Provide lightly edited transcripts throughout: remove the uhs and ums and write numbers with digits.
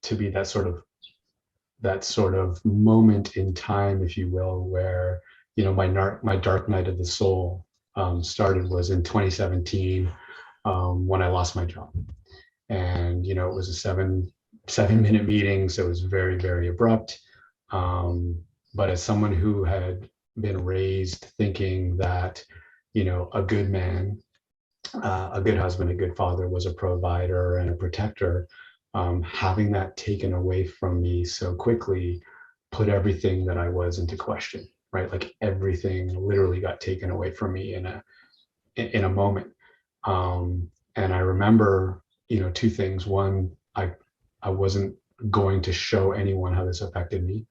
to be that sort of moment in time, if you will, where my dark night of the soul started was in 2017 when I lost my job, and it was a seven minute meeting, so it was very, very abrupt. But as someone who had been raised thinking that a good man, a good husband, a good father was a provider and a protector, having that taken away from me so quickly put everything that I was into question, right? Like everything literally got taken away from me in a moment. And I remember, two things. One, I wasn't going to show anyone how this affected me.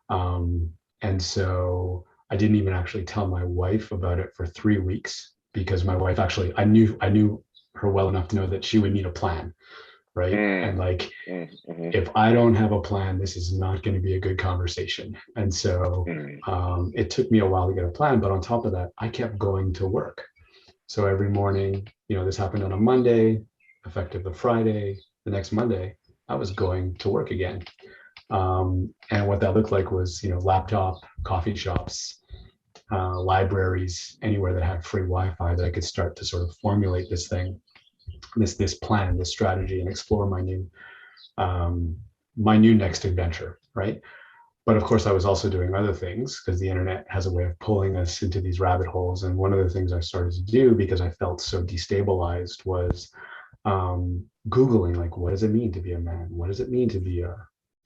And so I didn't even actually tell my wife about it for 3 weeks, because my wife actually, I knew her well enough to know that she would need a plan, right? And like, if I don't have a plan, this is not going to be a good conversation. And so it took me a while to get a plan, but on top of that, I kept going to work. So every morning, this happened on a Monday, effective the Friday, the next Monday, I was going to work again. And what that looked like was, laptop, coffee shops, libraries, anywhere that had free Wi-Fi, that I could start to sort of formulate this thing, this plan, this strategy, and explore my new next adventure, right? But of course, I was also doing other things, because the internet has a way of pulling us into these rabbit holes. And one of the things I started to do, because I felt so destabilized, was Googling, like, what does it mean to be a man? What does it mean to be a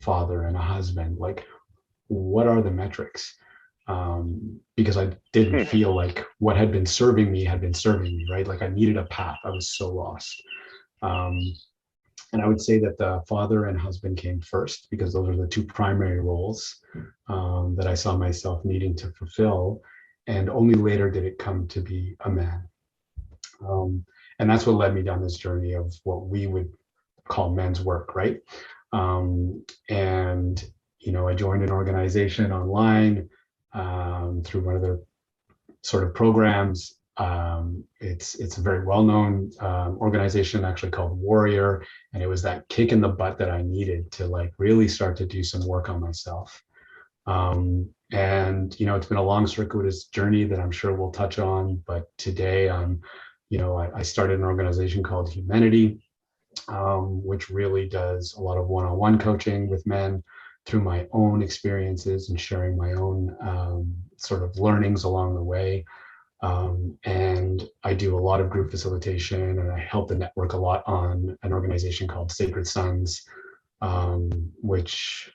father and a husband? Like, what are the metrics? Because I didn't feel like what had been serving me had been serving me, right? Like I needed a path. I was so lost. And I would say that the father and husband came first, because those are the two primary roles that I saw myself needing to fulfill. And only later did it come to be a man. And that's what led me down this journey of what we would call men's work, right? And, I joined an organization online through one of their sort of programs. It's a very well-known organization, actually, called Warrior, and it was that kick in the butt that I needed to like really start to do some work on myself. And it's been a long circuitous journey that I'm sure we'll touch on, but today I started an organization called Humanity, which really does a lot of one-on-one coaching with men through my own experiences and sharing my own sort of learnings along the way. And I do a lot of group facilitation, and I help the network a lot on an organization called Sacred Sons, which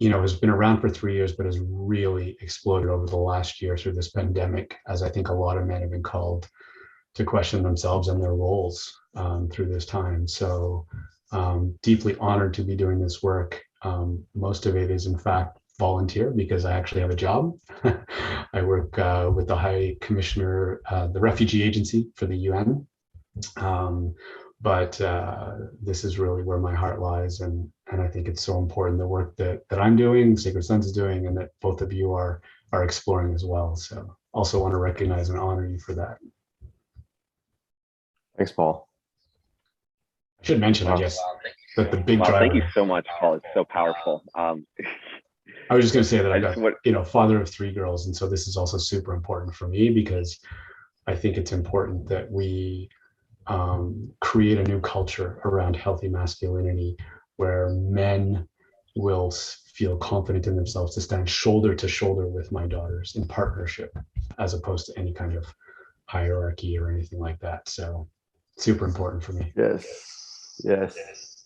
has been around for 3 years, but has really exploded over the last year through this pandemic, as I think a lot of men have been called to question themselves and their roles through this time. So deeply honored to be doing this work. Most of it is, in fact, volunteer, because I actually have a job. I work with the High Commissioner, the Refugee Agency for the UN. But this is really where my heart lies. And I think it's so important, the work that I'm doing, Sacred Sons is doing, and that both of you are exploring as well. So also want to recognize and honor you for that. Thanks, Paul. I should mention, I guess, that the big driver. Thank you so much, Paul. It's so powerful. I was just going to say that I got, father of 3 girls. And so this is also super important for me, because I think it's important that we create a new culture around healthy masculinity, where men will feel confident in themselves to stand shoulder to shoulder with my daughters in partnership, as opposed to any kind of hierarchy or anything like that. So super important for me. Yes.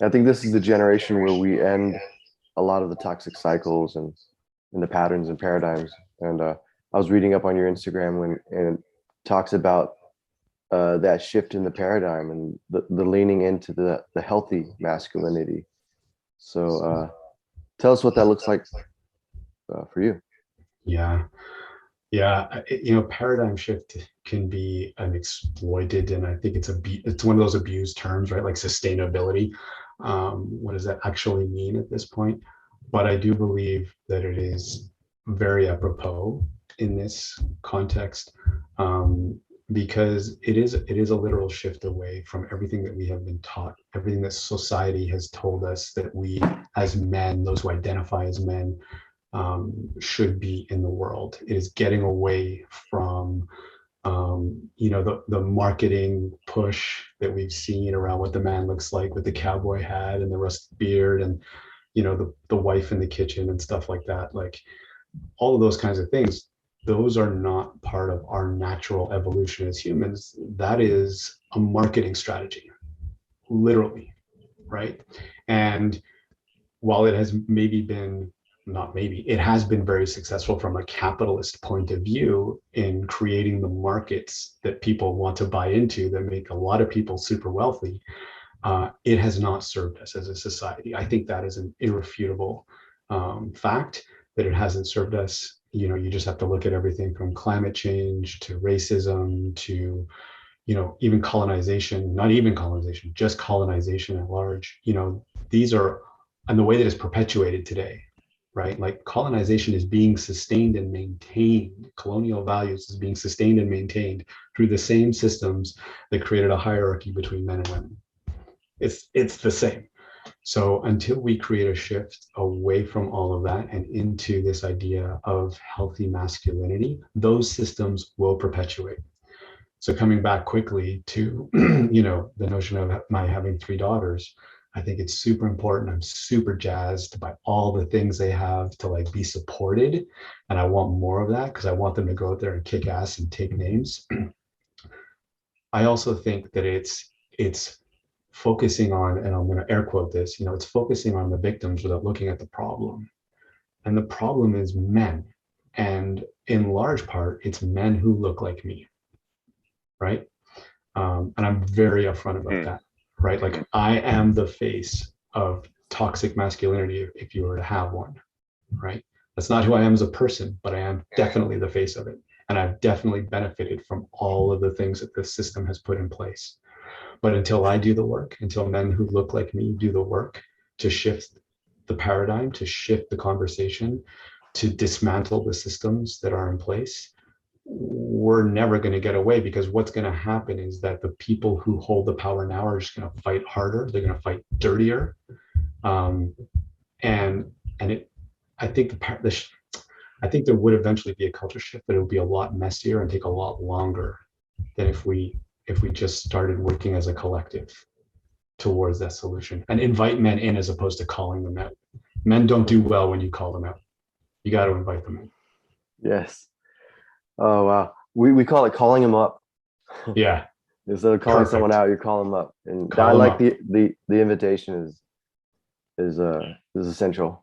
I think this is the generation where we end a lot of the toxic cycles and the patterns and paradigms. And I was reading up on your Instagram and it talks about that shift in the paradigm and the leaning into the healthy masculinity. So tell us what that looks like for you. Yeah. Paradigm shift can be an exploited, and I think it's one of those abused terms, right? Like sustainability. What does that actually mean at this point? But I do believe that it is very apropos in this context, because it is a literal shift away from everything that we have been taught, everything that society has told us that we as men, those who identify as men, should be in the world. It is getting away from the marketing push that we've seen around what the man looks like with the cowboy hat and the rusted beard and the wife in the kitchen and stuff like that. Like all of those kinds of things, those are not part of our natural evolution as humans. That is a marketing strategy, literally, right? And while it has maybe been, not maybe, it has been very successful from a capitalist point of view in creating the markets that people want to buy into that make a lot of people super wealthy, it has not served us as a society. I think that is an irrefutable fact, that it hasn't served us. You just have to look at everything from climate change to racism to even colonization, not even colonization, just colonization at large. These are, and the way that it's perpetuated today, right? Like colonization is being sustained and maintained. Colonial values is being sustained and maintained through the same systems that created a hierarchy between men and women. It's the same. So until we create a shift away from all of that and into this idea of healthy masculinity, those systems will perpetuate. So coming back quickly to the notion of my having 3 daughters, I think it's super important. I'm super jazzed by all the things they have to like be supported, and I want more of that because I want them to go out there and kick ass and take names. I also think that it's focusing on, and I'm going to air quote this, it's focusing on the victims without looking at the problem. And the problem is men. And in large part, it's men who look like me, right? And I'm very upfront about that, right? Like I am the face of toxic masculinity if you were to have one, right? That's not who I am as a person, but I am definitely the face of it. And I've definitely benefited from all of the things that this system has put in place. But until I do the work, until men who look like me do the work to shift the paradigm, to shift the conversation, to dismantle the systems that are in place, we're never going to get away, because what's going to happen is that the people who hold the power now are just going to fight harder. They're going to fight dirtier. I think I think there would eventually be a culture shift, but it would be a lot messier and take a lot longer than if we just started working as a collective towards that solution and invite men in as opposed to calling them out. Men don't do well when you call them out. You got to invite them in. Yes. Oh, wow. We call it calling them up. Yeah. Instead of calling someone out, you call them up. And I like the invitation is essential.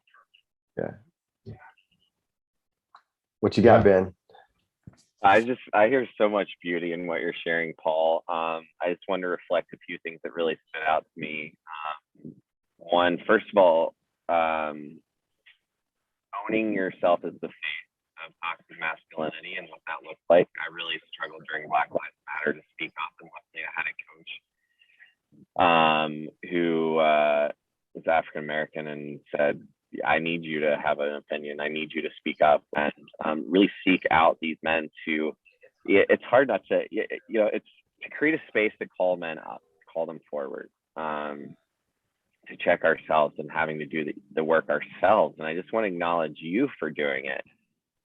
Yeah. What you got, Ben? I hear so much beauty in what you're sharing, Paul. I just want to reflect a few things that really stood out to me. One, first of all, owning yourself as the face of toxic masculinity and what that looks like. I really struggled during Black Lives Matter to speak up, and luckily I had a coach who was African American and said, I need you to have an opinion. I need you to speak up and really seek out these men to, it's hard not to, it's to create a space to call men up, call them forward, to check ourselves and having to do the work ourselves. And I just want to acknowledge you for doing it,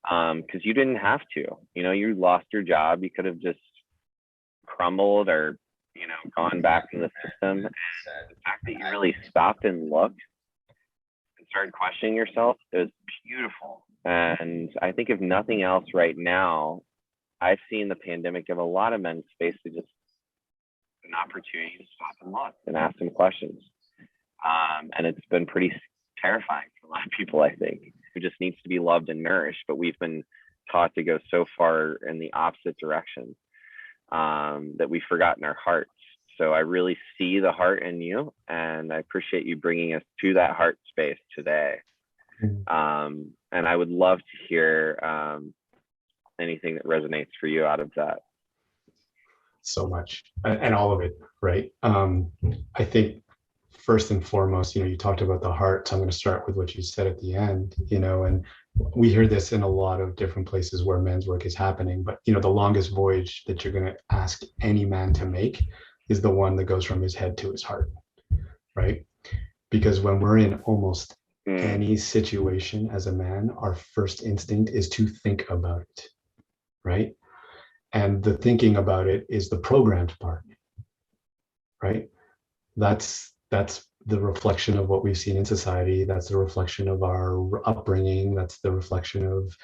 because you didn't have to. You lost your job. You could have just crumbled or, gone back to the system. And the fact that you really stopped and looked, started questioning yourself, it was beautiful. And I think if nothing else right now, I've seen the pandemic give a lot of men space to just an opportunity to stop and look and ask some questions. And it's been pretty terrifying for a lot of people, I think, who just needs to be loved and nourished. But we've been taught to go so far in the opposite direction that we've forgotten our hearts. So I really see the heart in you, and I appreciate you bringing us to that heart space today. And I would love to hear anything that resonates for you out of that. So much, and all of it, right? I think first and foremost, you talked about the heart. So I'm going to start with what you said at the end, and we hear this in a lot of different places where men's work is happening, but the longest voyage that you're going to ask any man to make is the one that goes from his head to his heart, right? Because when we're in almost any situation as a man, our first instinct is to think about it, right? And the thinking about it is the programmed part, right? That's the reflection of what we've seen in society. That's the reflection of our upbringing. That's the reflection of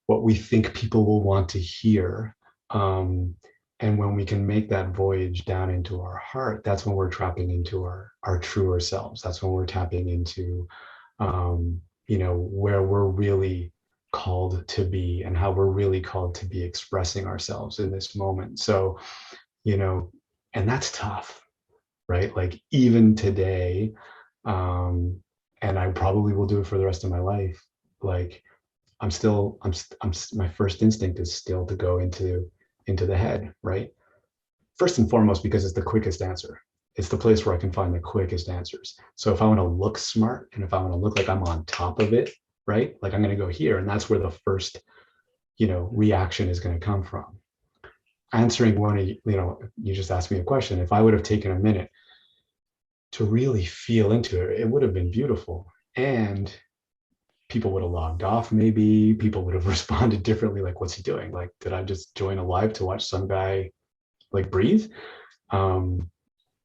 what we think people will want to hear. And when we can make that voyage down into our heart, that's when we're tapping into our truer selves. That's when we're tapping into, where we're really called to be and how we're really called to be expressing ourselves in this moment. So, and that's tough, right? Like even today, and I probably will do it for the rest of my life. Like my first instinct is still to go into the head, right? First and foremost, because it's the quickest answer. It's the place where I can find the quickest answers. So if I want to look smart and if I want to look like I'm on top of it, right? Like I'm going to go here, and that's where the first, reaction is going to come from. Answering one of you just asked me a question. If I would have taken a minute to really feel into it, it would have been beautiful. And people would have logged off. Maybe people would have responded differently. Like, what's he doing? Like, did I just join a live to watch some guy like breathe?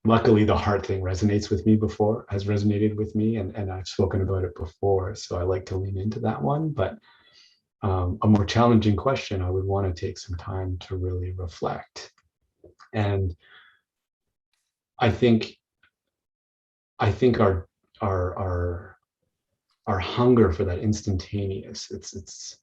Luckily, the heart thing has resonated with me, and I've spoken about it before. So I like to lean into that one. But a more challenging question, I would want to take some time to really reflect. And I think our hunger for that instantaneous, it's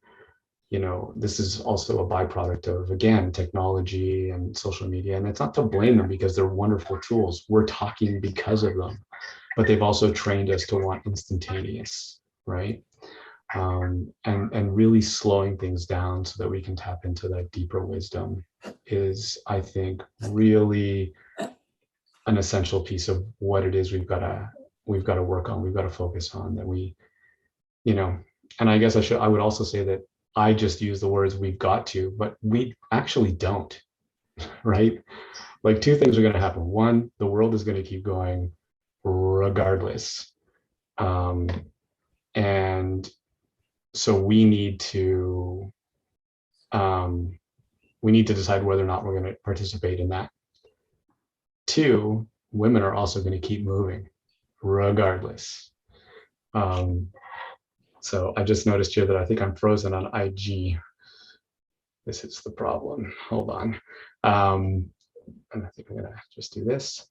this is also a byproduct of, again, technology and social media. And it's not to blame them, because they're wonderful tools. We're talking because of them, but they've also trained us to want instantaneous, right? And really slowing things down so that we can tap into that deeper wisdom is, I think, really an essential piece of what it is we've got to work on. We've got to focus on that. And I guess I would also say that I just use the words we've got to, but we actually don't, right? Like two things are going to happen. One, the world is going to keep going regardless. And so we need to decide whether or not we're going to participate in that. Two, women are also going to keep moving regardless. So I just noticed here that I think I'm frozen on IG. This is the problem. Hold on. And I think I'm going to just do this.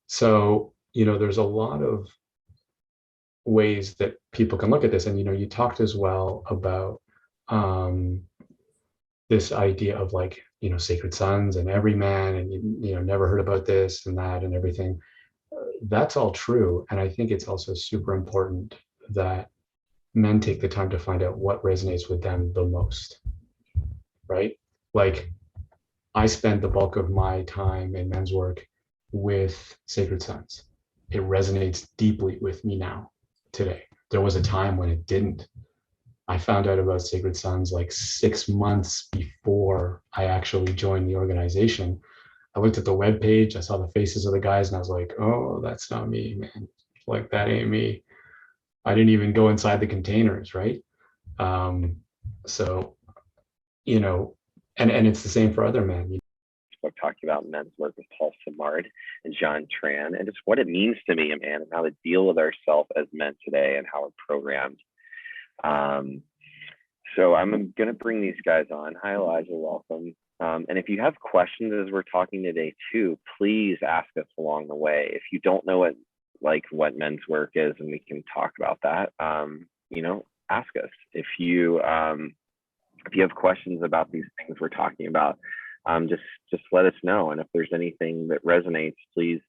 So, there's a lot of ways that people can look at this. And, you talked as well about this idea of like, sacred sons and every man, and, never heard about this and that and everything. That's all true. And I think it's also super important that men take the time to find out what resonates with them the most, right? Like I spend the bulk of my time in men's work with sacred sons. It resonates deeply with me now, today. There was a time when it didn't. I found out about Sacred Sons like 6 months before I actually joined the organization. I looked at the webpage, I saw the faces of the guys, and I was like, oh, that's not me, man. Like, that ain't me. I didn't even go inside the containers, right? So, and it's the same for other men. I've talked about men's work with Paul Samard and John Tran, and just what it means to me, man, and how to deal with ourselves as men today and how we're programmed. So I'm going to bring these guys on. Hi, Elijah, welcome. And if you have questions as we're talking today too, please ask us along the way. If you don't know what men's work is, and we can talk about that, ask us. If you have questions about these things we're talking about, just let us know. And if there's anything that resonates, please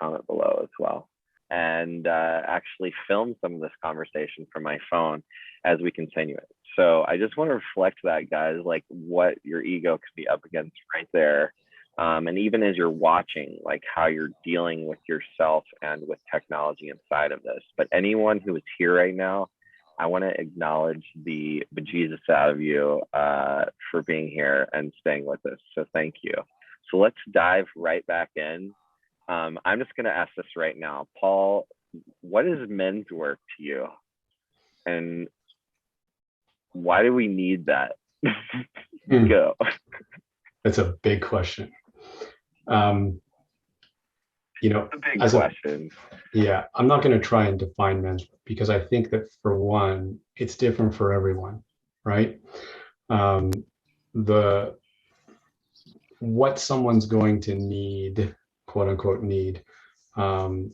comment below as well. And actually film some of this conversation from my phone as we continue it. So I just want to reflect that, guys, like what your ego could be up against right there. And even as you're watching, like how you're dealing with yourself and with technology inside of this. But anyone who is here right now, I want to acknowledge the bejesus out of you for being here and staying with us. So thank you. So let's dive right back in. I'm just going to ask this right now. Paul, what is men's work to you? And why do we need that? Go. That's a big question. You know, A big question. Yeah, I'm not going to try and define men's work because I think that for one, it's different for everyone, right? What someone's going to need, quote unquote, need from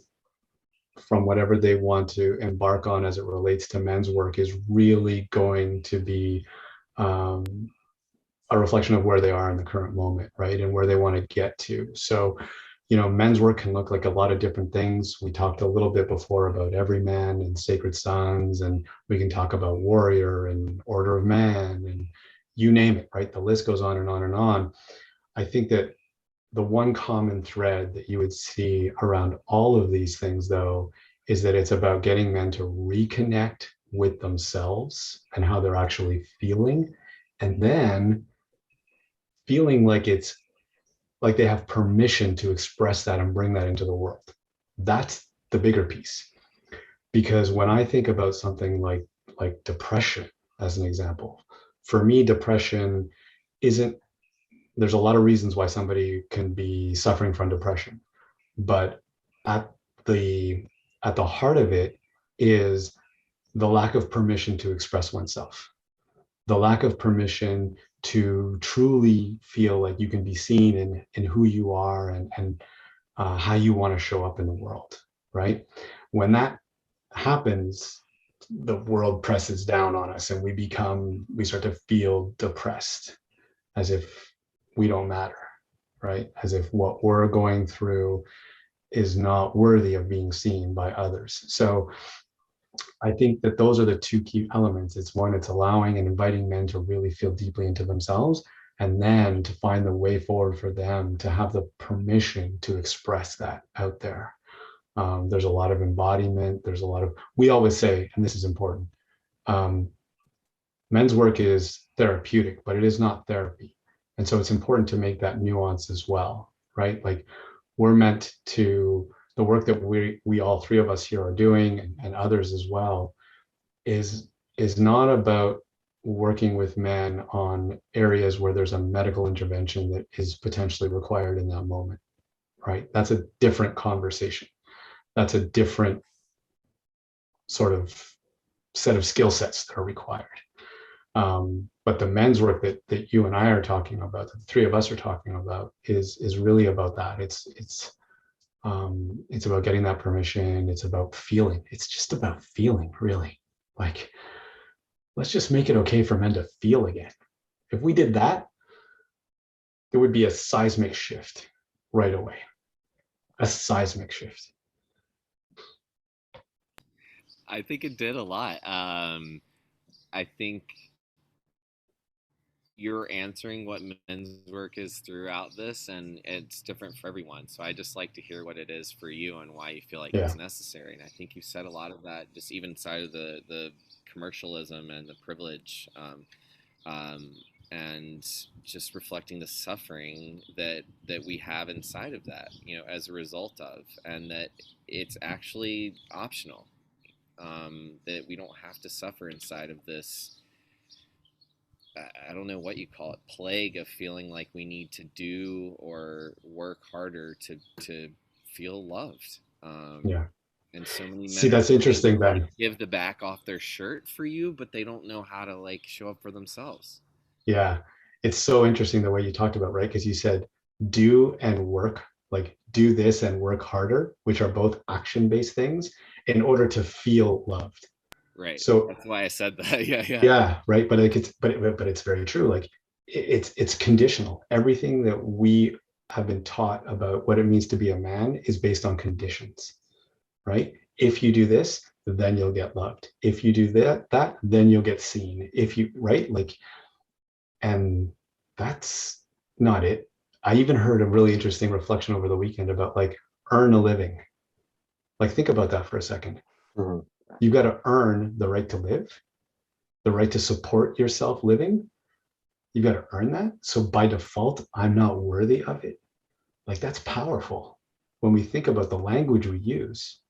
whatever they want to embark on as it relates to men's work is really going to be a reflection of where they are in the current moment, right? And where they want to get to. So, you know, men's work can look like a lot of different things. We talked a little bit before about Everyman and Sacred Sons, and we can talk about Warrior and Order of Man, and you name it, right? The list goes on and on and on. I think that the one common thread that you would see around all of these things, though, is that it's about getting men to reconnect with themselves and how they're actually feeling, and then feeling like it's like they have permission to express that and bring that into the world. That's the bigger piece. Because when I think about something like depression, as an example, for me, depression isn't, there's a lot of reasons why somebody can be suffering from depression, but at the heart of it is the lack of permission to express oneself, the lack of permission to truly feel like you can be seen in who you are and how you want to show up in the world, right? When that happens, the world presses down on us and we start to feel depressed, as if we don't matter, right? As if what we're going through is not worthy of being seen by others. So I think that those are the two key elements. It's one, it's allowing and inviting men to really feel deeply into themselves, and then to find the way forward for them to have the permission to express that out there. There's a lot of embodiment. There's a lot of, we always say, and this is important, men's work is therapeutic, but it is not therapy. And so it's important to make that nuance as well, right? Like we're meant to, the work that we all three of us here are doing, and others as well, is not about working with men on areas where there's a medical intervention that is potentially required in that moment, right? That's a different conversation. That's a different sort of set of skill sets that are required. But the men's work that you and I are talking about, that the three of us are talking about, is really about that. It's about getting that permission. It's about feeling. It's just about feeling, really. Like, let's just make it okay for men to feel again. If we did that, there would be a seismic shift right away. A seismic shift. I think it did a lot. I think you're answering what men's work is throughout this, and it's different for everyone. So I just like to hear what it is for you and why you feel like it's necessary. And I think you said a lot of that, just even inside of the commercialism and the privilege, and just reflecting the suffering that we have inside of that, you know, as a result of, and that it's actually optional, that we don't have to suffer inside of this, I don't know what you call it, plague of feeling like we need to do or work harder to feel loved. And so many men, see, that's interesting, Ben. Give the back off their shirt for you, but they don't know how to like show up for themselves. Yeah, it's so interesting the way you talked about, right? Because you said do and work, like do this and work harder, which are both action-based things, in order to feel loved. Right. So that's why I said that. Yeah, right. But it's very true. Like it's conditional. Everything that we have been taught about what it means to be a man is based on conditions, right? If you do this, then you'll get loved. If you do that, then you'll get seen. If you, right? Like, and that's not it. I even heard a really interesting reflection over the weekend about like earn a living. Like think about that for a second. Mm-hmm. You got to earn the right to live, the right to support yourself living. You got to earn that. So by default, I'm not worthy of it. Like, that's powerful when we think about the language we use.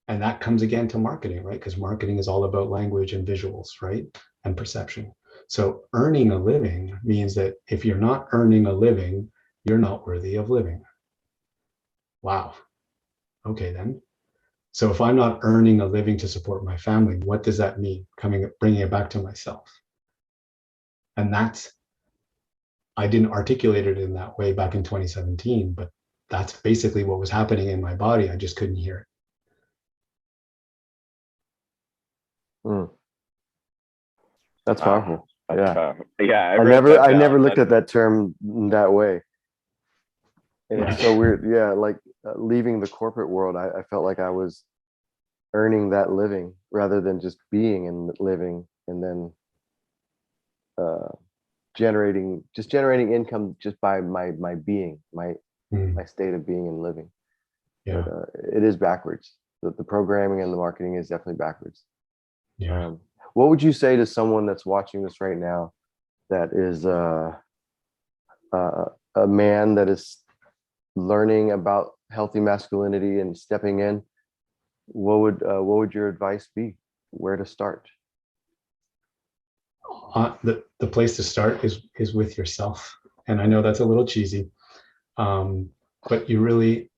And that comes again to marketing, right? Because marketing is all about language and visuals, right? And perception. So earning a living means that if you're not earning a living, you're not worthy of living. Wow. Okay, then. So if I'm not earning a living to support my family, what does that mean? Bringing it back to myself. And that's, I didn't articulate it in that way back in 2017, but that's basically what was happening in my body. I just couldn't hear it. Mm. That's Wow. powerful. That's Yeah. tough. Yeah, I wrote that never down. looked at that term that way. And it's Right. so weird. Yeah. Like leaving the corporate world, I felt like I was earning that living rather than just being and living, and then generating income just by my being, my Mm, state of being and living. yeah. But it is backwards. The programming and the marketing is definitely backwards. Yeah. What would you say to someone that's watching this right now that is a man that is learning about healthy masculinity and stepping in? What would your advice be? Where to start? The place to start is with yourself. And I know that's a little cheesy, but you really,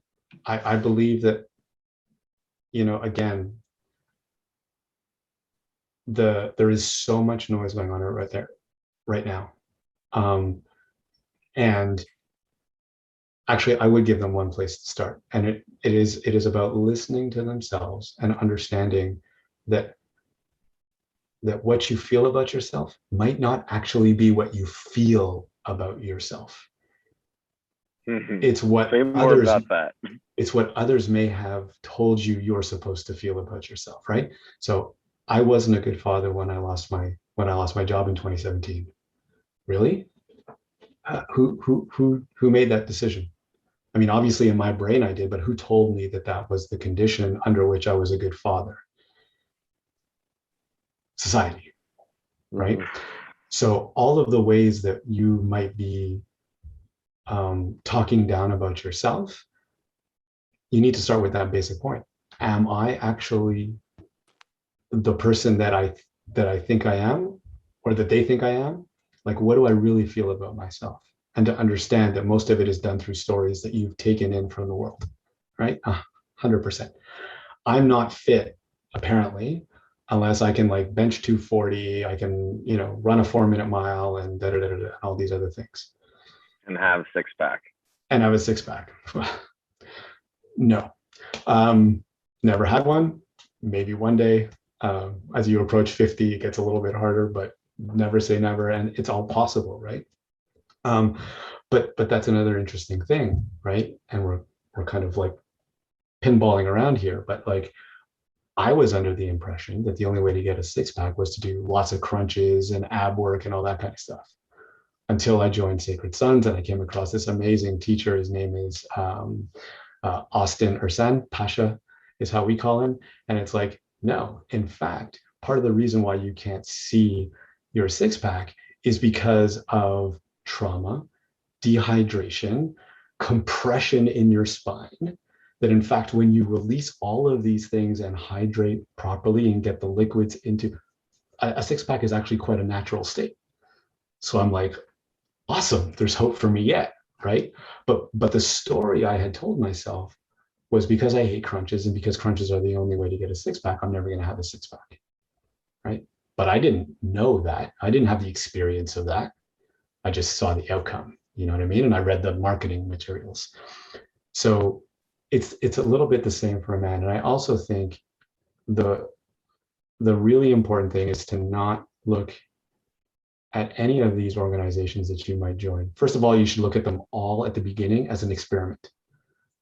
I believe that, again, there is so much noise going on right there, right now. And actually, I would give them one place to start. And it is about listening to themselves and understanding that what you feel about yourself might not actually be what you feel about yourself. It's what Say more others about that. it's what others may have told you you're supposed to feel about yourself, right? So I wasn't a good father when I lost my job in 2017. Really? Who made that decision? I mean, obviously in my brain I did, but who told me that that was the condition under which I was a good father? Society, right? Mhm. So all of the ways that you might be talking down about yourself, you need to start with that basic point. Am I actually the person that I think I am, or that they think I am? Like, what do I really feel about myself? And to understand that most of it is done through stories that you've taken in from the world, right? 100%. I'm not fit, apparently, unless I can like bench 240, I can, run a 4-minute mile and all these other things. And have six pack. And have a six pack. No, never had one. Maybe one day. As you approach 50, it gets a little bit harder, but never say never, and it's all possible, right? But that's another interesting thing, right? And we're kind of like pinballing around here, but like, I was under the impression that the only way to get a six pack was to do lots of crunches and ab work and all that kind of stuff. Until I joined Sacred Sons and I came across this amazing teacher. His name is Austin Ursan, Pasha is how we call him. And it's like, no, in fact, part of the reason why you can't see your six pack is because of trauma, dehydration, compression in your spine. That in fact, when you release all of these things and hydrate properly and get the liquids into a six pack is actually quite a natural state. So I'm like, awesome, there's hope for me yet, right? But the story I had told myself was, because I hate crunches and because crunches are the only way to get a six pack, I'm never going to have a six pack, right? But I didn't know that. I didn't have the experience of that. I just saw the outcome, you know what I mean? And I read the marketing materials. So it's a little bit the same for a man. And I also think the really important thing is to not look at any of these organizations that you might join. First of all, you should look at them all at the beginning as an experiment,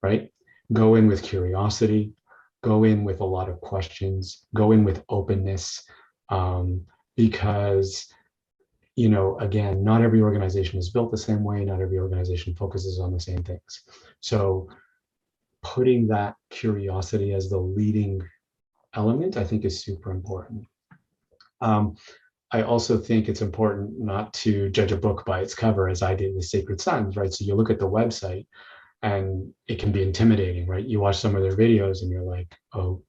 right? Go in with curiosity, go in with a lot of questions, go in with openness, because, again, not every organization is built the same way. Not every organization focuses on the same things. So putting that curiosity as the leading element, I think, is super important. I also think it's important not to judge a book by its cover, as I did with Sacred Sons, right? So you look at the website and it can be intimidating, right? You watch some of their videos and you're like, oh,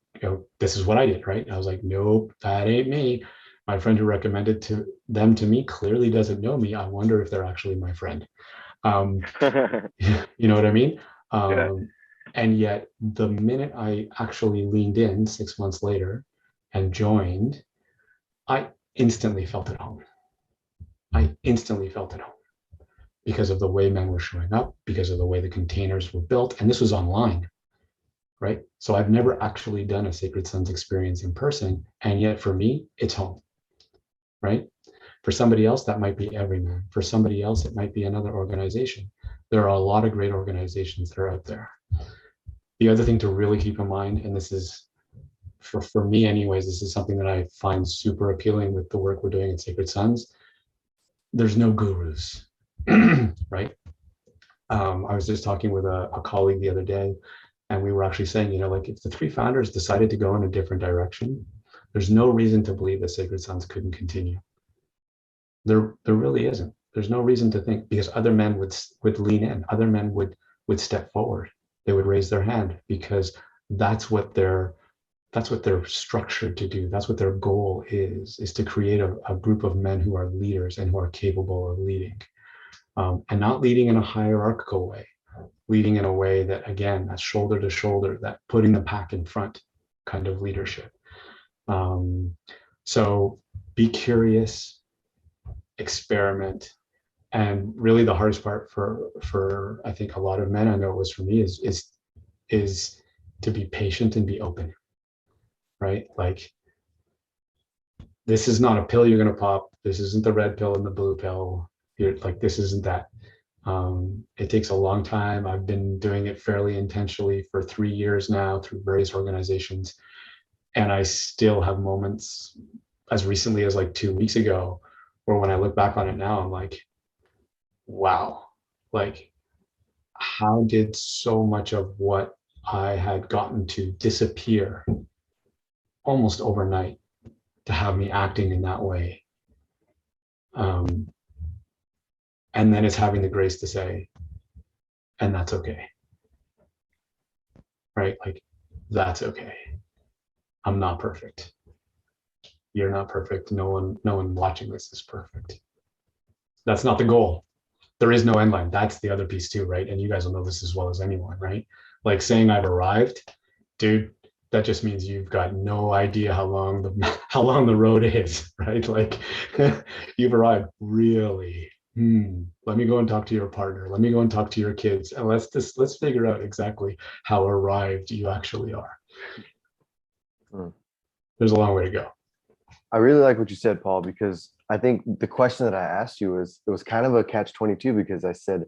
this is what I did, right? And I was like, nope, that ain't me. My friend who recommended them to me clearly doesn't know me. I wonder if they're actually my friend. You know what I mean? Yeah. And yet the minute I actually leaned in 6 months later and joined, I instantly felt at home. I instantly felt at home because of the way men were showing up, because of the way the containers were built. And this was online, right? So I've never actually done a Sacred Sons experience in person. And yet for me, it's home, right? For somebody else, that might be Everyman. For somebody else, it might be another organization. There are a lot of great organizations that are out there. The other thing to really keep in mind, and this is, for me anyways, this is something that I find super appealing with the work we're doing at Sacred Sons. There's no gurus, right? I was just talking with a colleague the other day, and we were actually saying, like if the three founders decided to go in a different direction, there's no reason to believe that Sacred Sons couldn't continue. There really isn't. There's no reason to think, because other men would lean in, other men would step forward, they would raise their hand, because that's what they're structured to do. That's what their goal is to create a group of men who are leaders and who are capable of leading, and not leading in a hierarchical way, leading in a way that, again, that's shoulder to shoulder, that putting the pack in front kind of leadership. So be curious, experiment. And really the hardest part for I think a lot of men, I know it was for me, is to be patient and be open, right? Like, this is not a pill you're going to pop. This isn't the red pill and the blue pill. This isn't that. It takes a long time. I've been doing it fairly intentionally for 3 years now through various organizations. And I still have moments as recently as like 2 weeks ago, where when I look back on it now, I'm like, wow, like, how did so much of what I had gotten to disappear almost overnight to have me acting in that way? And then it's having the grace to say, and that's okay, right? Like, that's okay. I'm not perfect. You're not perfect. No one watching this is perfect. That's not the goal. There is no end line. That's the other piece too, right? And you guys will know this as well as anyone, right? Like saying I've arrived, dude, that just means you've got no idea how long the road is, right? Like, you've arrived, really. Let me go and talk to your partner. Let me go and talk to your kids, and let's figure out exactly how arrived you actually are. There's a long way to go. I really like what you said, Paul, because I think the question that I asked you was, it was kind of a catch-22, because I said,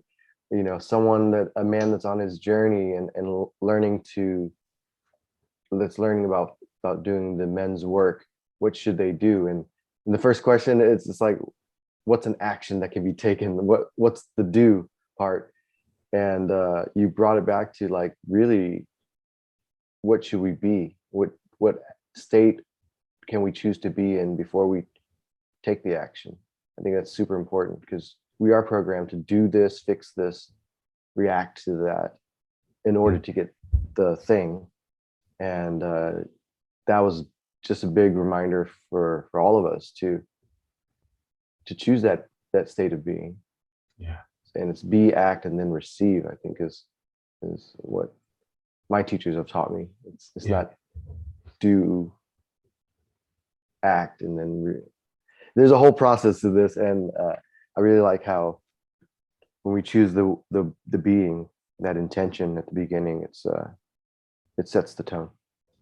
a man that's on his journey and learning about doing the men's work, what should they do? And the first question is just like, what's an action that can be taken? What's the do part? And you brought it back to, like, really, what should we be? What state can we choose to be in before we take the action? I think that's super important, because we are programmed to do this, fix this, react to that in order to get the thing. And that was just a big reminder for all of us to choose that state of being. Yeah. And it's be, act, and then receive, I think is what my teachers have taught me. It's not do, act, and then there's a whole process to this. And I really like how when we choose the being, that intention at the beginning, it sets the tone.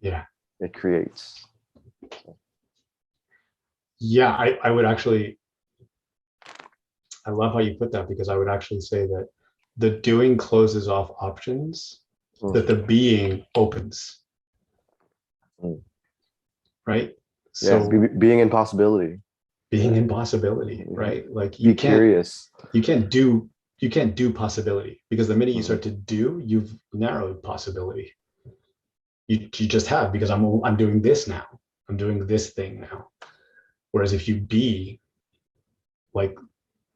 Yeah. It creates. Yeah, I would actually, I love how you put that, because I would actually say that the doing closes off options that the being opens. Right? So being in possibility. Being in possibility, right? Like, be curious. You can't do possibility, because the minute you start to do, you've narrowed possibility. you just have, because I'm doing this now. I'm doing this thing now. Whereas if you be, like,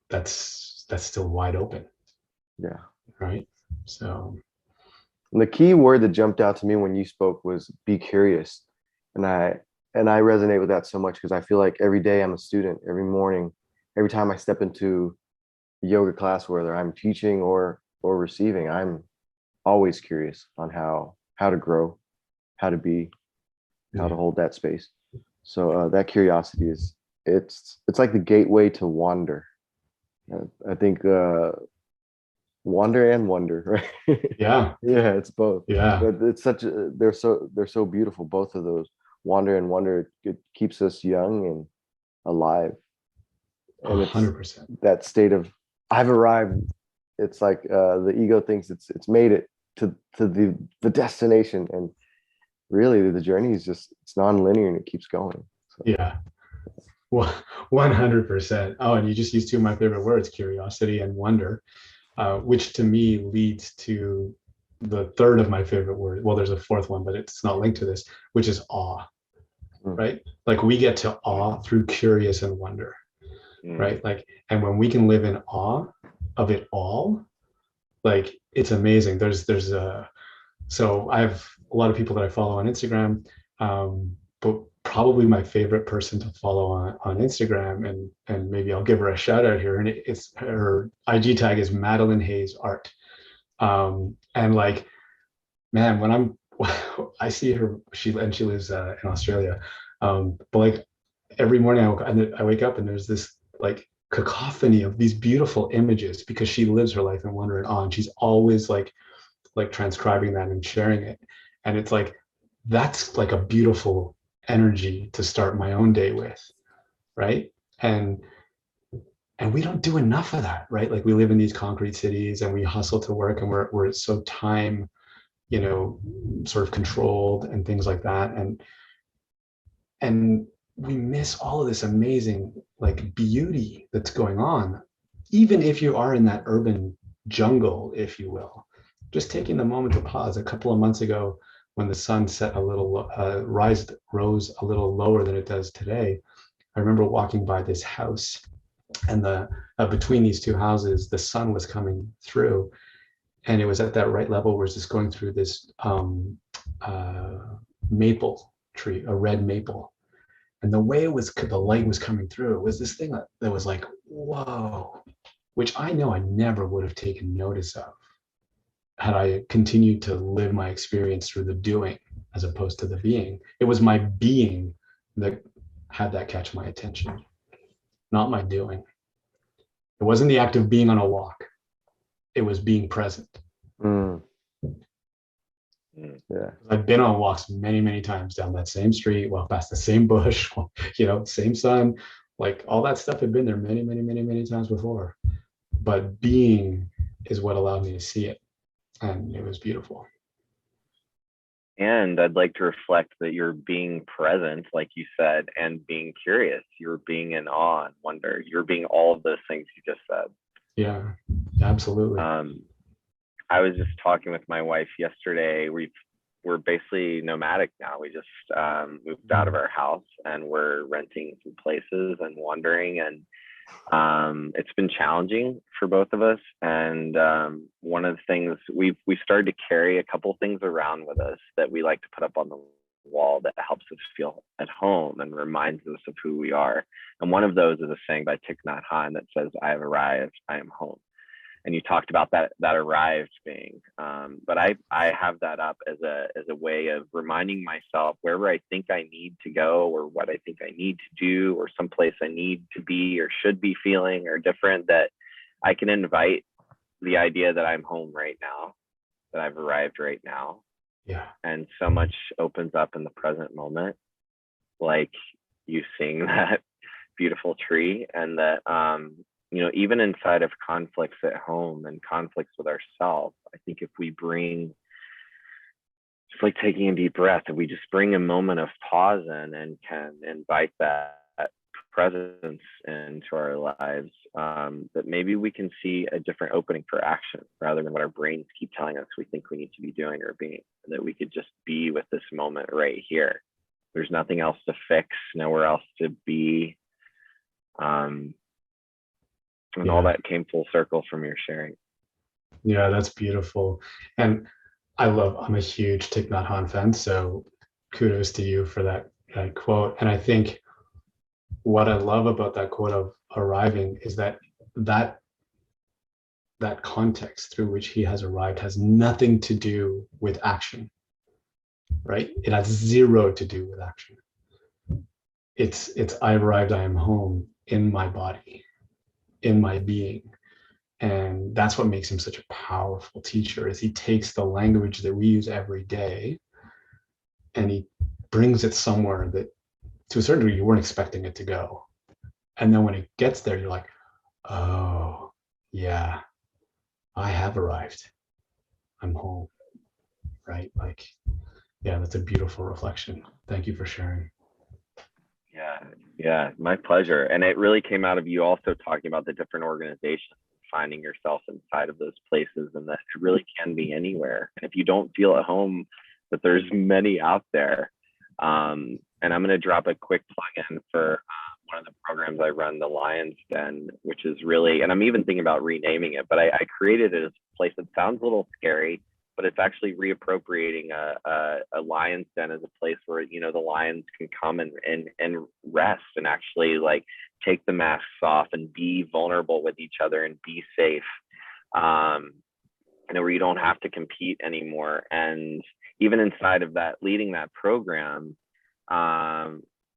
that's still wide open, Yeah. right? So And the key word that jumped out to me when you spoke was be curious. And I resonate with that so much because I feel like every day I'm a student, every morning, every time I step into a yoga class, whether I'm teaching or receiving, I'm always curious on how to grow, how to be, how to yeah, hold that space. So that curiosity is it's like the gateway to wander. I think wander and wonder, right? yeah, Yeah, it's both. yeah, But it's such a, they're so beautiful, both of those. Wander and wonder, it keeps us young and alive. a And it's 100%. that state of I've arrived. It's like the ego thinks it's made it to the destination, and really the journey is just it's non-linear and it keeps going. So Yeah. Well, 100%. Oh, and you just used two of my favorite words, curiosity and wonder, which to me leads to the third of my favorite word. Well, there's a fourth one, but it's not linked to this, which is awe, mm, right? Like we get to awe through curious and wonder, Mm. right? Like, and when we can live in awe of it all, like it's amazing. There's a So I have a lot of people that I follow on Instagram, but probably my favorite person to follow on Instagram, and maybe I'll give her a shout out here. And it's her IG tag is Madeline Hayes Art. And like, man, when I see her, she lives in Australia. But like every morning I wake up and there's this like cacophony of these beautiful images because she lives her life in wonder and awe. And she's always like transcribing that and sharing it. And it's like, that's like a beautiful energy to start my own day with, right? And we don't do enough of that, right? Like we live in these concrete cities and we hustle to work, and we're so time, sort of controlled and things like that. And we miss all of this amazing like beauty that's going on, even if you are in that urban jungle, if you will. Just taking the moment to pause. A couple of months ago, when the sun set a little rose a little lower than it does today, I remember walking by this house, and the between these two houses the sun was coming through, and it was at that right level where it's just going through this uh, maple tree, a red maple. And the way the light was coming through, it was this thing that was like, whoa, which I know I never would have taken notice of had I continued to live my experience through the doing as opposed to the being. It was my being that had that catch my attention, not my doing. It wasn't the act of being on a walk, it was being present. mm, Mm. yeah. I've been on walks many, many times down that same street, walked past the same bush, same sun, like all that stuff had been there many, many, many, many times before. But being is what allowed me to see it. And it was beautiful. And I'd like to reflect that you're being present, like you said, and being curious. You're being in awe and wonder. You're being all of those things you just said. Yeah, absolutely. I was just talking with my wife yesterday. We're basically nomadic now. We just moved out of our house and we're renting some places and wandering. And it's been challenging for both of us. And one of the things we started to carry a couple things around with us that we like to put up on the wall that helps us feel at home and reminds us of who we are. And one of those is a saying by Thich Nhat Hanh that says, "I have arrived, I am home." And you talked about that arrived being, but I have that up as a way of reminding myself wherever I think I need to go, or what I think I need to do, or someplace I need to be or should be feeling or different, that I can invite the idea that I'm home right now, that I've arrived right now. Yeah. And so much opens up in the present moment, like you seeing that beautiful tree, and that even inside of conflicts at home and conflicts with ourselves, I think if we bring, just like taking a deep breath, if we just bring a moment of pause in and can invite that presence into our lives, that maybe we can see a different opening for action rather than what our brains keep telling us we think we need to be doing or being, and that we could just be with this moment right here. There's nothing else to fix, nowhere else to be. And all that came full circle from your sharing. Yeah, that's beautiful. And I'm a huge Thich Nhat Hanh fan, so kudos to you for that quote. And I think what I love about that quote of arriving is that context through which he has arrived has nothing to do with action, right? It has zero to do with action. It's I arrived, I am home in my body, in my being. And that's what makes him such a powerful teacher, is he takes the language that we use every day and he brings it somewhere that to a certain degree you weren't expecting it to go. And then when it gets there, you're like, oh yeah, I have arrived. I'm home. Right? Like, yeah, that's a beautiful reflection. Thank you for sharing. Yeah, my pleasure. And it really came out of you also talking about the different organizations, finding yourself inside of those places, and that it really can be anywhere. And if you don't feel at home, that there's many out there. And I'm going to drop a quick plug in for one of the programs I run, the Lion's Den, which is really, and I'm even thinking about renaming it, but I created it as a place that sounds a little scary, but it's actually reappropriating a lion's den as a place where, you know, the lions can come and rest and actually like take the masks off and be vulnerable with each other and be safe. You know, where you don't have to compete anymore. And even inside of that, leading that program,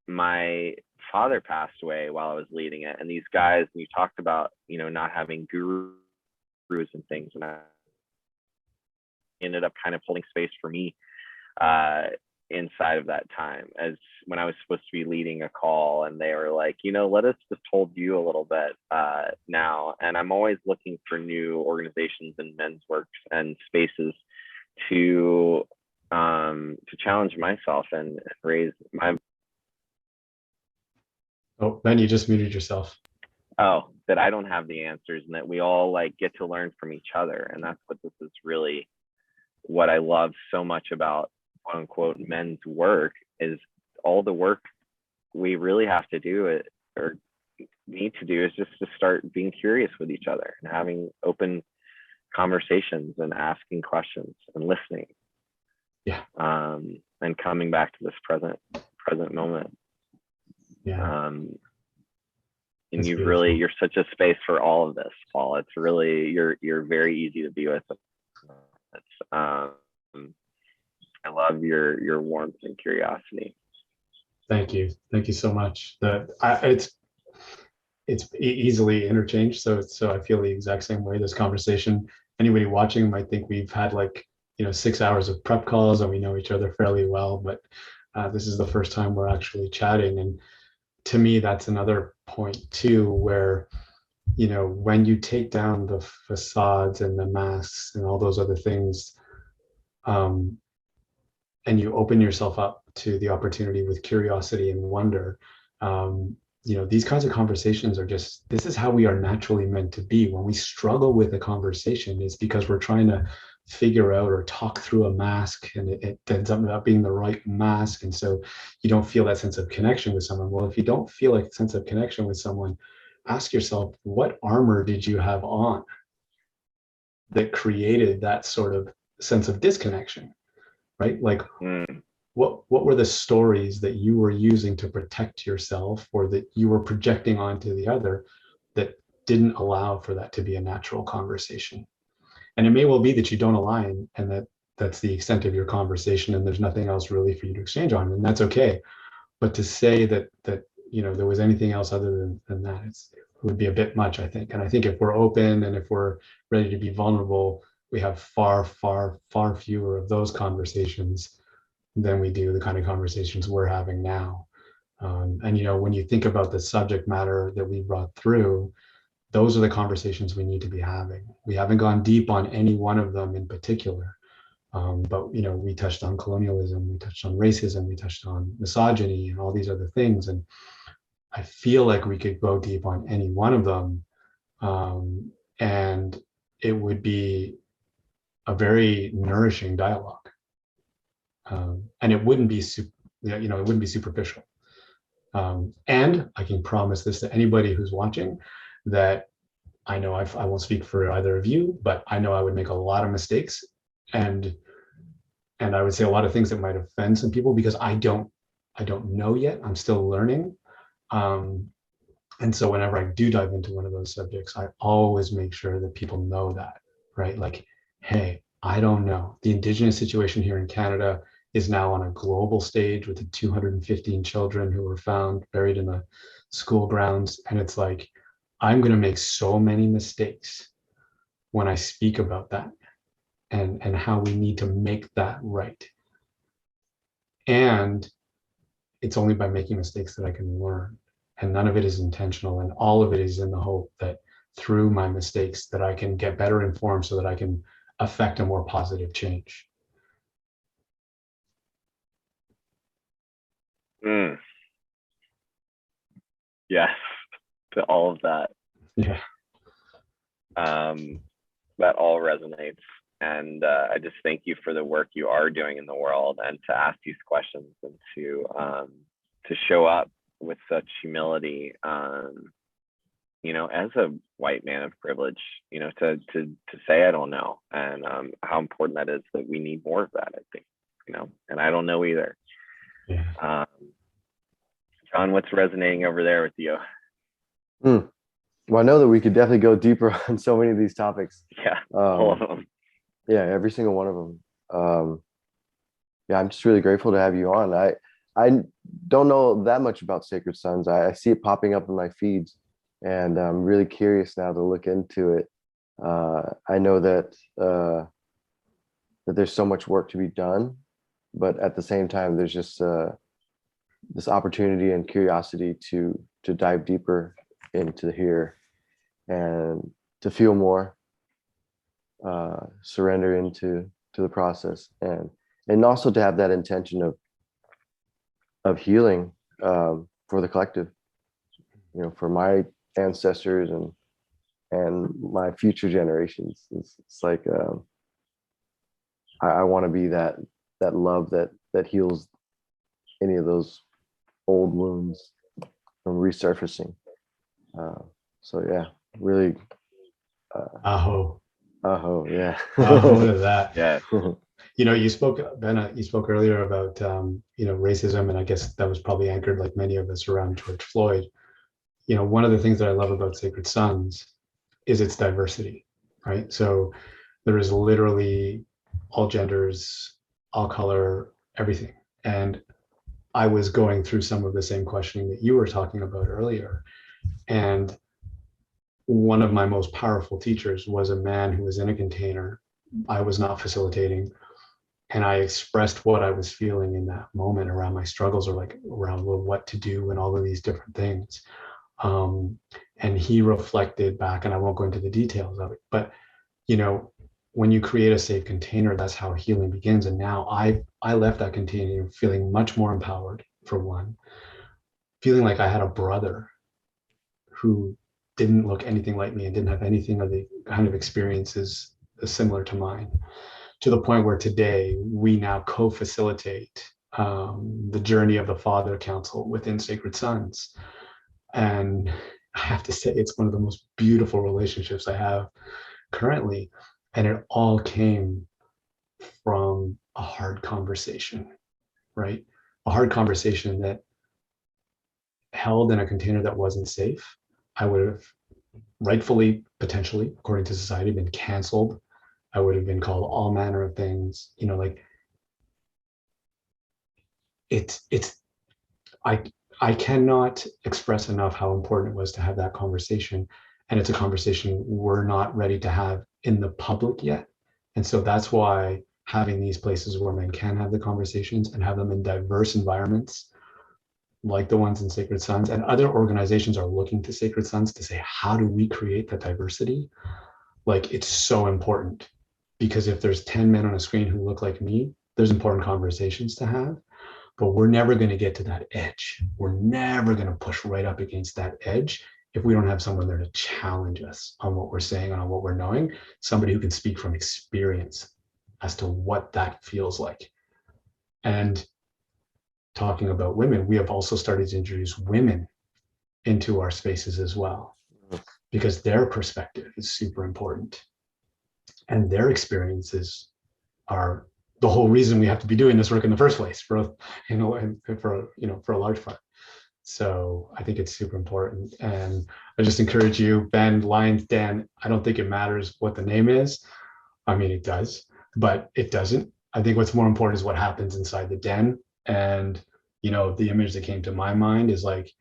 my father passed away while I was leading it. And these guys, you talked about, you know, not having gurus and things, and I ended up kind of holding space for me inside of that time, as when I was supposed to be leading a call, and they were like, you know, let us just hold you a little bit now. And I'm always looking for new organizations and men's works and spaces to challenge myself and raise my. Oh, Ben, you just muted yourself. Oh, that I don't have the answers, and that we all like get to learn from each other. And that's what this is really, what I love so much about quote unquote men's work, is all the work we really have to do it or need to do is just to start being curious with each other and having open conversations and asking questions and listening. Yeah. And coming back to this present moment. Yeah. And That's you've beautiful. really, you're such a space for all of this, Paul. It's really, you're very easy to be with. It's, I love your warmth and curiosity. Thank you so much. It's easily interchanged, so I feel the exact same way. This conversation, anybody watching might think we've had like, you know, 6 hours of prep calls and we know each other fairly well, but this is the first time we're actually chatting. And to me, that's another point too, where, you know, when you take down the facades and the masks and all those other things, and you open yourself up to the opportunity with curiosity and wonder, you know, these kinds of conversations are just, this is how we are naturally meant to be. When we struggle with a conversation, it's because we're trying to figure out or talk through a mask, and it ends up not being the right mask. And so you don't feel that sense of connection with someone. Well, if you don't feel a sense of connection with someone, ask yourself, what armor did you have on that created that sort of sense of disconnection, right? Like, what were the stories that you were using to protect yourself, or that you were projecting onto the other, that didn't allow for that to be a natural conversation? And it may well be that you don't align, and that's the extent of your conversation, and there's nothing else really for you to exchange on, and that's okay. But to say that you know, there was anything else other than that, it would be a bit much, I think. And I think if we're open and if we're ready to be vulnerable, we have far fewer of those conversations than we do the kind of conversations we're having now. And you know, when you think about the subject matter that we brought through, those are the conversations we need to be having. We haven't gone deep on any one of them in particular, but you know, we touched on colonialism, we touched on racism, we touched on misogyny, and all these other things. And I feel like we could go deep on any one of them, and it would be a very nourishing dialogue, and it wouldn't be it wouldn't be superficial. And I can promise this to anybody who's watching, that I know I won't speak for either of you, but I know I would make a lot of mistakes, and I would say a lot of things that might offend some people, because I don't know yet. I'm still learning. And so whenever I do dive into one of those subjects, I always make sure that people know that, right? Like, hey, I don't know. The Indigenous situation here in Canada is now on a global stage with the 215 children who were found buried in the school grounds. And it's like, I'm going to make so many mistakes when I speak about that, and how we need to make that right. And it's only by making mistakes that I can learn. And none of it is intentional. And all of it is in the hope that through my mistakes that I can get better informed so that I can affect a more positive change. Yes, to all of that. Yeah. That all resonates. And I just thank you for the work you are doing in the world, and to ask these questions, and to show up with such humility, you know, as a white man of privilege, you know, to say I don't know, and how important that is, that we need more of that, I think, you know, and I don't know either. Yeah. John, what's resonating over there with you? Well, I know that we could definitely go deeper on so many of these topics. Yeah, all of them. Yeah, every single one of them. Yeah, I'm just really grateful to have you on. I don't know that much about Sacred Sons. I see it popping up in my feeds, and I'm really curious now to look into it. I know that that there's so much work to be done, but at the same time, there's just this opportunity and curiosity to dive deeper into here, and to feel more, surrender into the process, and also to have that intention of healing, for the collective, you know, for my ancestors and my future generations. It's like, I want to be that love that heals any of those old wounds from resurfacing. So yeah, really. Aho. Yeah. Aho to that. Yeah. You know, you spoke, Ben, you spoke earlier about, you know, racism, and I guess that was probably anchored, like many of us, around George Floyd. You know, one of the things that I love about Sacred Sons is its diversity, right? So there is literally all genders, all color, everything. And I was going through some of the same questioning that you were talking about earlier. And one of my most powerful teachers was a man who was in a container. I was not facilitating. And I expressed what I was feeling in that moment around my struggles, or like around what to do and all of these different things. And he reflected back, and I won't go into the details of it, but, you know, when you create a safe container, that's how healing begins. And now I left that container feeling much more empowered, for one, feeling like I had a brother who didn't look anything like me and didn't have anything of the kind of experiences similar to mine, to the point where today we now co-facilitate the journey of the Father Council within Sacred Sons. And I have to say, it's one of the most beautiful relationships I have currently. And it all came from a hard conversation, right? A hard conversation that held in a container that wasn't safe. I would have rightfully, potentially, according to society, been canceled. I would have been called all manner of things, you know, like I cannot express enough how important it was to have that conversation. And it's a conversation we're not ready to have in the public yet. And so that's why having these places where men can have the conversations, and have them in diverse environments, like the ones in Sacred Sons, and other organizations are looking to Sacred Sons to say, how do we create that diversity? Like, it's so important, because if there's 10 men on a screen who look like me, there's important conversations to have. but we're never going to get to that edge. We're never going to push right up against that edge if we don't have someone there to challenge us on what we're saying and on what we're knowing, somebody who can speak from experience as to what that feels like. And talking about women, we have also started to introduce women into our spaces as well, because their perspective is super important. And their experiences are the whole reason we have to be doing this work in the first place, for for a large part. So I think it's super important. And I just encourage you, Ben, Lyons, Dan, I don't think it matters what the name is. I mean, it does, but it doesn't. I think what's more important is what happens inside the den. And, the image that came to my mind is like,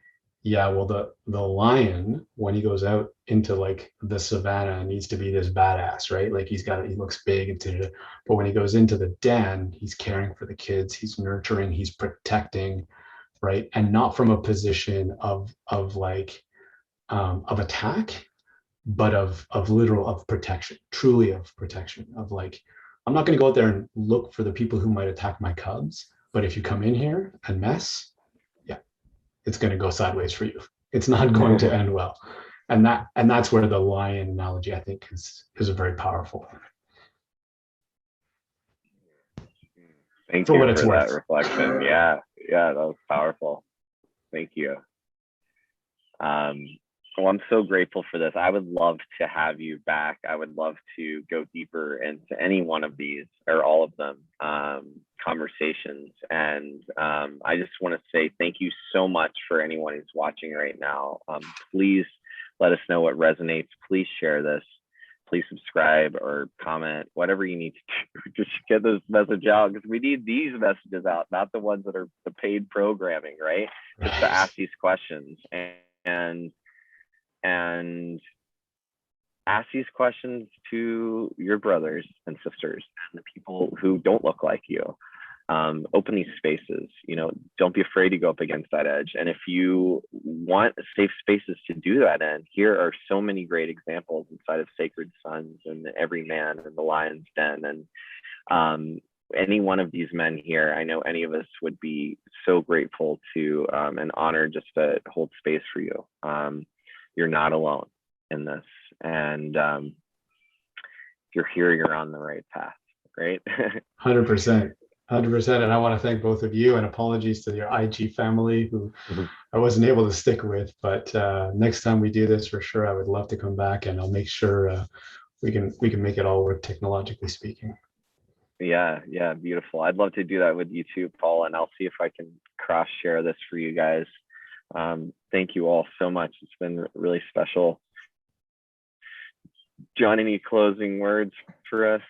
yeah, well, the lion, when he goes out into like the savannah, needs to be this badass, right? Like he looks big, but when he goes into the den, he's caring for the kids, he's nurturing, he's protecting, right? And not from a position of attack, but of protection, truly of protection, of like, I'm not going to go out there and look for the people who might attack my cubs, but if you come in here and mess, yeah, it's going to go sideways for you. It's not going to end well. And that's where the lion analogy, I think, is a very powerful. Thank For you what it's for worth. that reflection. Yeah, that was powerful. Thank you. Well, I'm so grateful for this. I would love to have you back. I would love to go deeper into any one of these or all of them conversations. And I just want to say thank you so much for anyone who's watching right now. Please let us know what resonates. Please share this. Please subscribe or comment, whatever you need to do to get this message out, because we need these messages out, not the ones that are the paid programming, right? Just to ask these questions and ask these questions to your brothers and sisters and the people who don't look like you. Open these spaces, don't be afraid to go up against that edge. And if you want safe spaces to do that in, here are so many great examples inside of Sacred Sons and Every Man and the Lion's Den. And any one of these men here, I know any of us would be so grateful to and honored just to hold space for you. You're not alone in this. And if you're here, you're on the right path, right? 100%. 100%. And I want to thank both of you, and apologies to your IG family who I wasn't able to stick with. But next time we do this, for sure, I would love to come back, and I'll make sure we can make it all work technologically speaking. Yeah, beautiful. I'd love to do that with you too, Paul, and I'll see if I can cross share this for you guys. Thank you all so much. It's been really special. John, any closing words for us?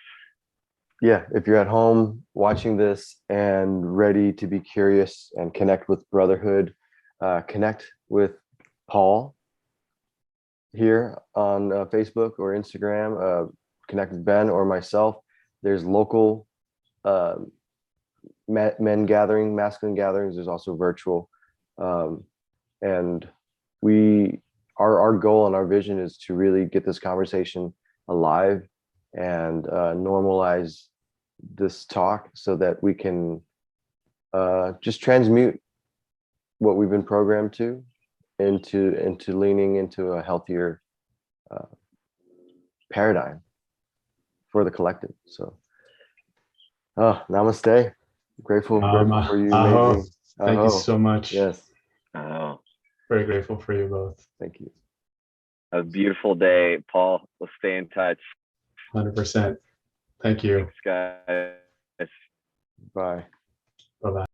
Yeah, if you're at home watching this and ready to be curious and connect with brotherhood, connect with Paul here on Facebook or Instagram, connect with Ben or myself. There's local men gathering, masculine gatherings. There's also virtual. And our goal and our vision is to really get this conversation alive and normalize this talk so that we can just transmute what we've been programmed to into leaning into a healthier paradigm for the collective. So namaste. Grateful for you. Aho. Thank you so much. Yes. Oh, very grateful for you both. Thank you. A beautiful day, Paul. We'll stay in touch. 100%. Thank you. Thanks, guys. Bye. Bye-bye.